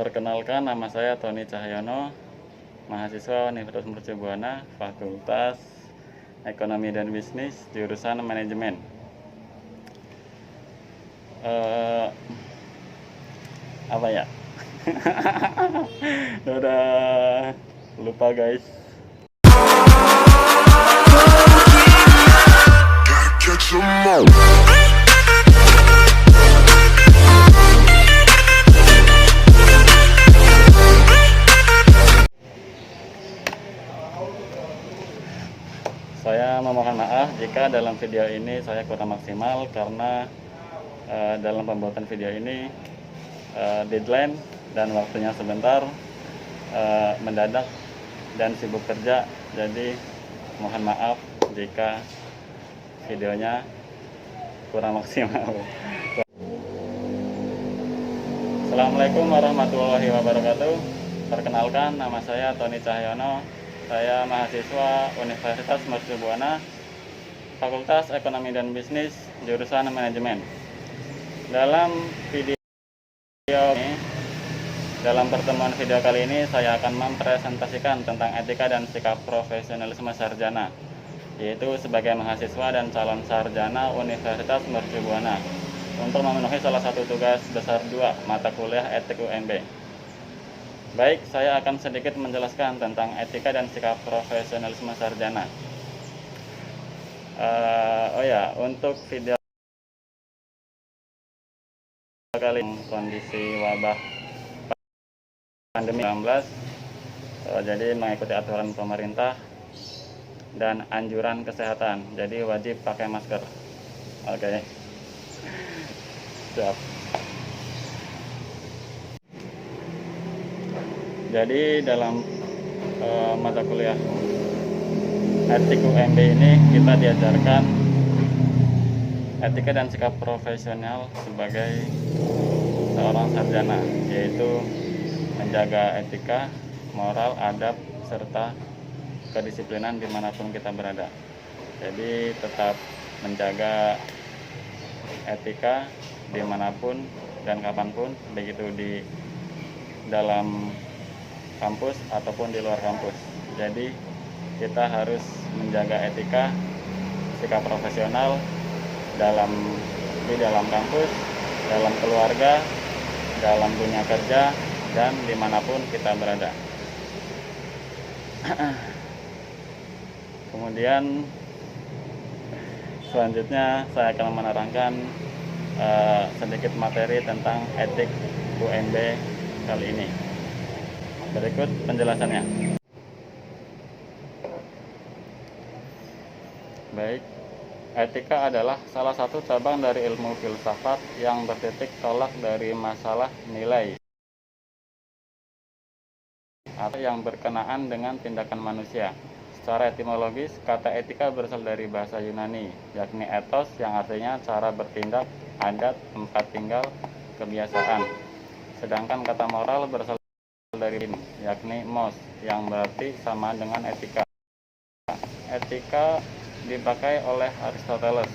Perkenalkan, nama saya Tony Cahyono, mahasiswa Universitas Mercubuana, Fakultas Ekonomi dan Bisnis, jurusan Manajemen. Apa ya? Udah lupa guys. Saya memohon maaf jika dalam video ini saya kurang maksimal karena dalam pembuatan video ini deadline dan waktunya sebentar, mendadak dan sibuk kerja, jadi mohon maaf jika videonya kurang maksimal. Assalamualaikum warahmatullahi wabarakatuh. Perkenalkan, nama saya Tony Cahyono. Saya mahasiswa Universitas Mercubuana, Fakultas Ekonomi dan Bisnis, jurusan Manajemen. Dalam pertemuan video kali ini saya akan mempresentasikan tentang etika dan sikap profesionalisme sarjana, yaitu sebagai mahasiswa dan calon sarjana Universitas Mercubuana untuk memenuhi salah satu tugas besar 2 mata kuliah etik UMB. Baik, saya akan sedikit menjelaskan tentang etika dan sikap profesionalisme sarjana. Untuk video kali ini kondisi wabah pandemi 19, jadi mengikuti aturan pemerintah dan anjuran kesehatan, jadi wajib pakai masker. Oke. Siap. Jadi dalam mata kuliah etik UMB ini kita diajarkan etika dan sikap profesional sebagai seorang sarjana, yaitu menjaga etika, moral, adab, serta kedisiplinan dimanapun kita berada. Jadi tetap menjaga etika dimanapun dan kapanpun, begitu di dalam kampus ataupun di luar kampus. Jadi kita harus menjaga etika, sikap profesional di dalam kampus, dalam keluarga, dalam dunia kerja, dan dimanapun kita berada. Kemudian selanjutnya saya akan menerangkan sedikit materi tentang etik UMB kali ini. Berikut penjelasannya. Baik, etika adalah salah satu cabang dari ilmu filsafat yang bertitik tolak dari masalah nilai atau yang berkenaan dengan tindakan manusia. Secara etimologis, kata etika berasal dari bahasa Yunani, yakni ethos yang artinya cara bertindak, adat, tempat tinggal, kebiasaan. Sedangkan kata moral berasal dari yakni mos yang berarti sama dengan etika. Etika dipakai oleh Aristoteles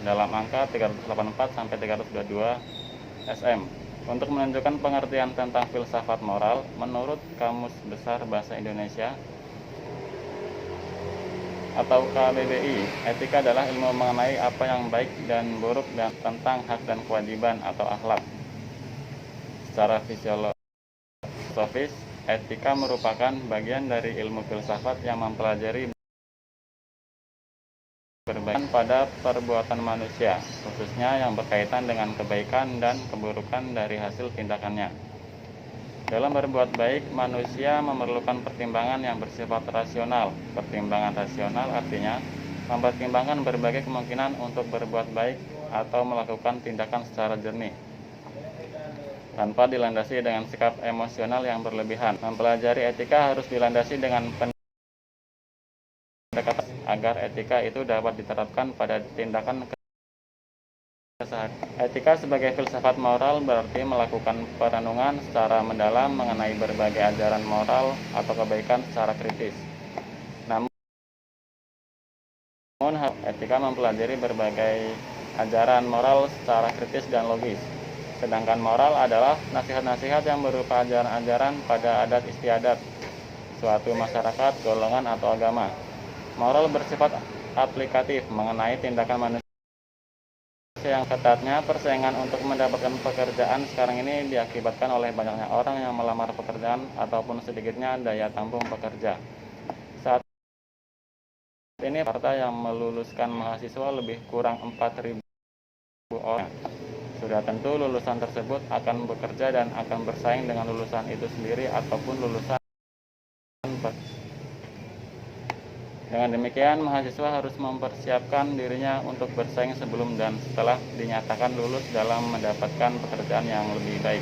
dalam angka 384 sampai 322 SM untuk menunjukkan pengertian tentang filsafat moral. Menurut Kamus Besar Bahasa Indonesia atau KBBI, etika adalah ilmu mengenai apa yang baik dan buruk dan tentang hak dan kewajiban atau akhlak. Secara filosofis, etika merupakan bagian dari ilmu filsafat yang mempelajari perbaikan pada perbuatan manusia, khususnya yang berkaitan dengan kebaikan dan keburukan dari hasil tindakannya. Dalam berbuat baik, manusia memerlukan pertimbangan yang bersifat rasional. Pertimbangan rasional artinya mempertimbangkan berbagai kemungkinan untuk berbuat baik atau melakukan tindakan secara jernih, tanpa dilandasi dengan sikap emosional yang berlebihan. Mempelajari etika harus dilandasi dengan pendekatan agar etika itu dapat diterapkan pada tindakan keseharian. Etika sebagai filsafat moral berarti melakukan perenungan secara mendalam mengenai berbagai ajaran moral atau kebaikan secara kritis. Namun etika mempelajari berbagai ajaran moral secara kritis dan logis. Sedangkan moral adalah nasihat-nasihat yang berupa ajaran-ajaran pada adat istiadat suatu masyarakat, golongan, atau agama. Moral bersifat aplikatif mengenai tindakan manusia yang ketatnya persaingan untuk mendapatkan pekerjaan sekarang ini diakibatkan oleh banyaknya orang yang melamar pekerjaan ataupun sedikitnya daya tampung pekerja. Saat ini Jakarta yang meluluskan mahasiswa lebih kurang 4.000 orang. Sudah tentu lulusan tersebut akan bekerja dan akan bersaing dengan lulusan itu sendiri ataupun lulusan. Dengan demikian, mahasiswa harus mempersiapkan dirinya untuk bersaing sebelum dan setelah dinyatakan lulus dalam mendapatkan pekerjaan yang lebih baik.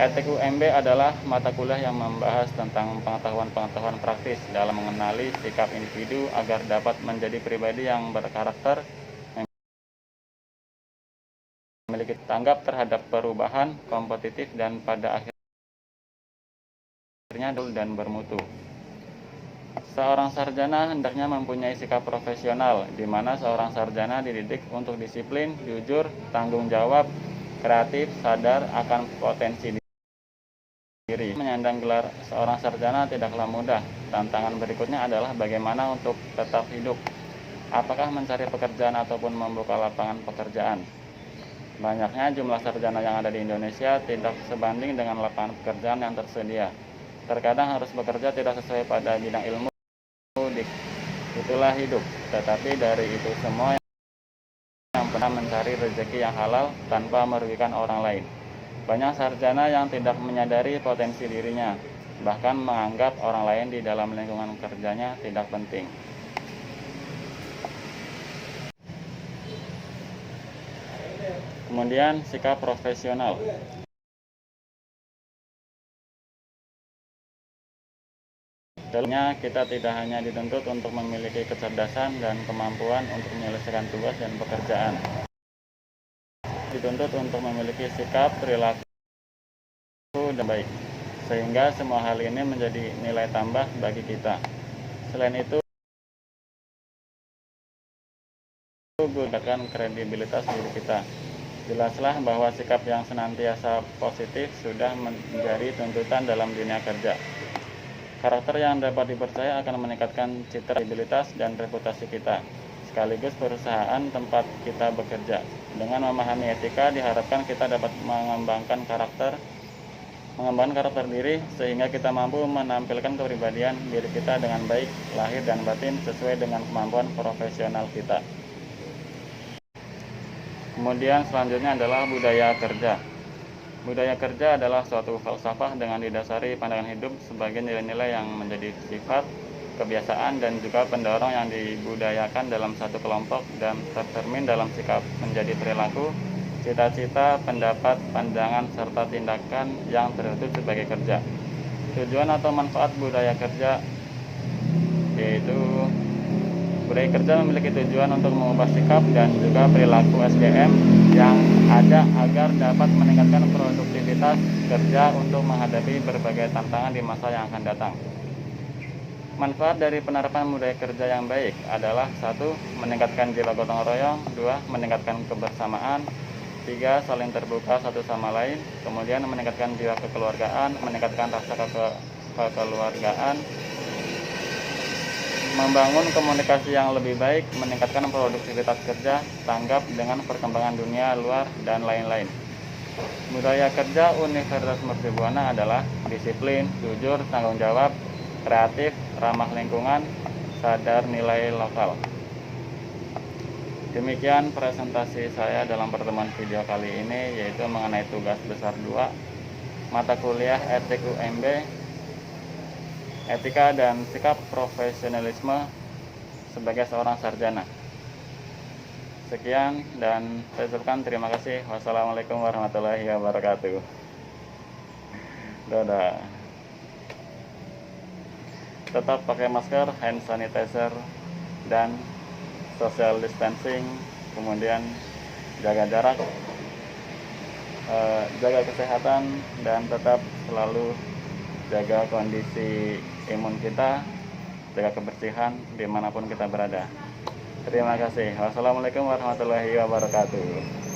Etik UMB adalah mata kuliah yang membahas tentang pengetahuan-pengetahuan praktis dalam mengenali sikap individu agar dapat menjadi pribadi yang berkarakter, memiliki tanggap terhadap perubahan, kompetitif, dan pada akhirnya adil dan bermutu. Seorang sarjana hendaknya mempunyai sikap profesional, di mana seorang sarjana dididik untuk disiplin, jujur, tanggung jawab, kreatif, sadar akan potensi diri. Menyandang gelar seorang sarjana tidaklah mudah. Tantangan berikutnya adalah bagaimana untuk tetap hidup. Apakah mencari pekerjaan ataupun membuka lapangan pekerjaan? Banyaknya jumlah sarjana yang ada di Indonesia tidak sebanding dengan lapangan pekerjaan yang tersedia. Terkadang harus bekerja tidak sesuai pada bidang ilmu. Itulah hidup, tetapi dari itu semua yang pernah mencari rezeki yang halal tanpa merugikan orang lain. Banyak sarjana yang tidak menyadari potensi dirinya, bahkan menganggap orang lain di dalam lingkungan kerjanya tidak penting. Kemudian sikap profesional. Dalamnya kita tidak hanya dituntut untuk memiliki kecerdasan dan kemampuan untuk menyelesaikan tugas dan pekerjaan. Dituntut untuk memiliki sikap, perilaku, dan baik, sehingga semua hal ini menjadi nilai tambah bagi kita. Selain itu, gunakan kredibilitas diri kita. Jelaslah bahwa sikap yang senantiasa positif sudah menjadi tuntutan dalam dunia kerja. Karakter yang dapat dipercaya akan meningkatkan citra, kredibilitas, dan reputasi kita, sekaligus perusahaan tempat kita bekerja. Dengan memahami etika, diharapkan kita dapat mengembangkan karakter diri, sehingga kita mampu menampilkan kepribadian diri kita dengan baik, lahir dan batin, sesuai dengan kemampuan profesional kita. Kemudian selanjutnya adalah budaya kerja. Budaya kerja adalah suatu falsafah dengan didasari pandangan hidup sebagai nilai-nilai yang menjadi sifat, kebiasaan, dan juga pendorong yang dibudayakan dalam satu kelompok dan tercermin dalam sikap menjadi perilaku, cita-cita, pendapat, pandangan, serta tindakan yang tertutup sebagai kerja. Tujuan atau manfaat budaya kerja yaitu budaya kerja memiliki tujuan untuk mengubah sikap dan juga perilaku SDM yang ada agar dapat meningkatkan produktivitas kerja untuk menghadapi berbagai tantangan di masa yang akan datang. Manfaat dari penerapan budaya kerja yang baik adalah 1. Meningkatkan jiwa gotong royong, 2. Meningkatkan kebersamaan, 3. Saling terbuka satu sama lain, kemudian meningkatkan jiwa kekeluargaan, meningkatkan rasa kekeluargaan, membangun komunikasi yang lebih baik, meningkatkan produktivitas kerja, tanggap dengan perkembangan dunia luar, dan lain-lain. Budaya kerja Universitas Mercu Buana adalah disiplin, jujur, tanggung jawab, kreatif, ramah lingkungan, sadar nilai lokal. Demikian presentasi saya dalam pertemuan video kali ini, yaitu mengenai tugas besar 2, mata kuliah Etik UMB, Etika dan Sikap Profesionalisme sebagai seorang sarjana. Sekian dan saya ucapkan terima kasih. Wassalamualaikum warahmatullahi wabarakatuh. Dadah. Tetap pakai masker, hand sanitizer, dan social distancing, kemudian jaga jarak, jaga kesehatan, dan tetap selalu jaga kondisi imun kita, jaga kebersihan dimanapun kita berada. Terima kasih. Wassalamualaikum warahmatullahi wabarakatuh.